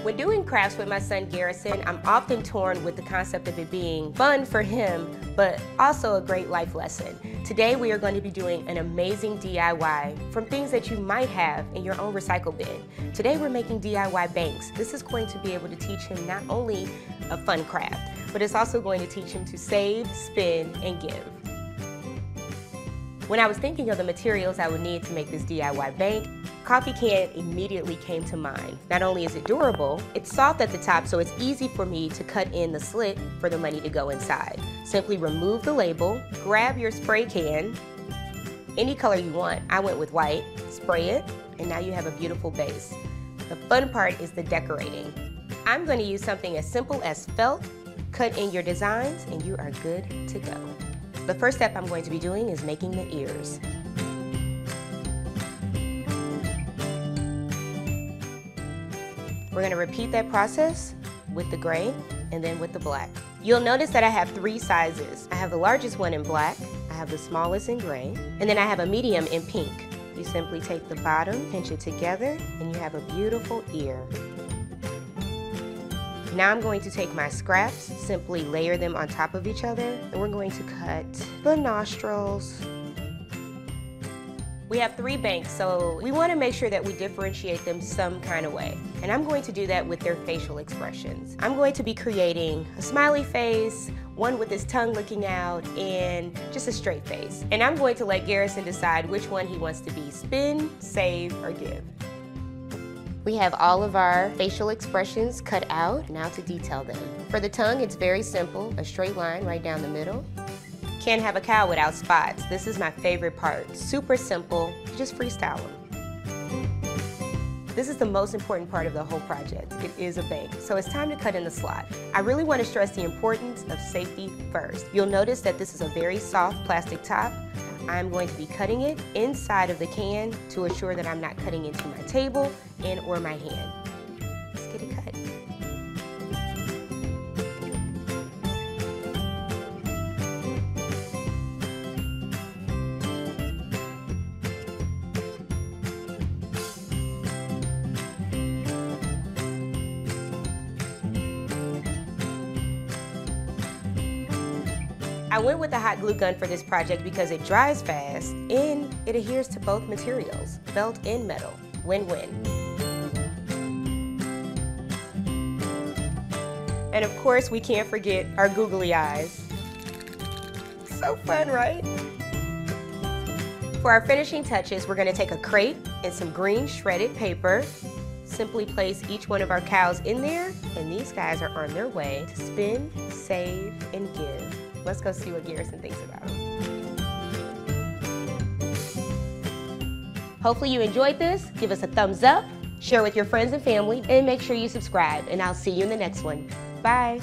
When doing crafts with my son Garrison, I'm often torn with the concept of it being fun for him, but also a great life lesson. Today we are going to be doing an amazing DIY from things that you might have in your own recycle bin. Today we're making DIY banks. This is going to be able to teach him not only a fun craft, but it's also going to teach him to save, spend, and give. When I was thinking of the materials I would need to make this DIY bank, coffee can immediately came to mind. Not only is it durable, it's soft at the top, so it's easy for me to cut in the slit for the money to go inside. Simply remove the label, grab your spray can, any color you want. I went with white, spray it, and now you have a beautiful base. The fun part is the decorating. I'm going to use something as simple as felt, cut in your designs, and you are good to go. The first step I'm going to be doing is making the ears. We're going to repeat that process with the gray and then with the black. You'll notice that I have 3 sizes. I have the largest one in black, I have the smallest in gray, and then I have a medium in pink. You simply take the bottom, pinch it together, and you have a beautiful ear. Now I'm going to take my scraps, simply layer them on top of each other, and we're going to cut the nostrils. We have 3 banks, so we want to make sure that we differentiate them some kind of way. And I'm going to do that with their facial expressions. I'm going to be creating a smiley face, one with his tongue looking out, and just a straight face. And I'm going to let Garrison decide which one he wants to be: spin, save, or give. We have all of our facial expressions cut out. Now to detail them. For the tongue, it's very simple, a straight line right down the middle. Can't have a cow without spots. This is my favorite part. Super simple, just freestyle them. This is the most important part of the whole project. It is a bank, so it's time to cut in the slot. I really want to stress the importance of safety first. You'll notice that this is a very soft plastic top. I'm going to be cutting it inside of the can to assure that I'm not cutting into my table and or my hand. Let's get it cut. I went with a hot glue gun for this project because it dries fast and it adheres to both materials, felt and metal. Win-win. And of course, we can't forget our googly eyes. So fun, right? For our finishing touches, we're going to take a crepe and some green shredded paper. Simply place each one of our cows in there, and these guys are on their way to spin, save, and give. Let's go see what Garrison thinks about them. Hopefully you enjoyed this. Give us a thumbs up, share with your friends and family, and make sure you subscribe. And I'll see you in the next one. Bye.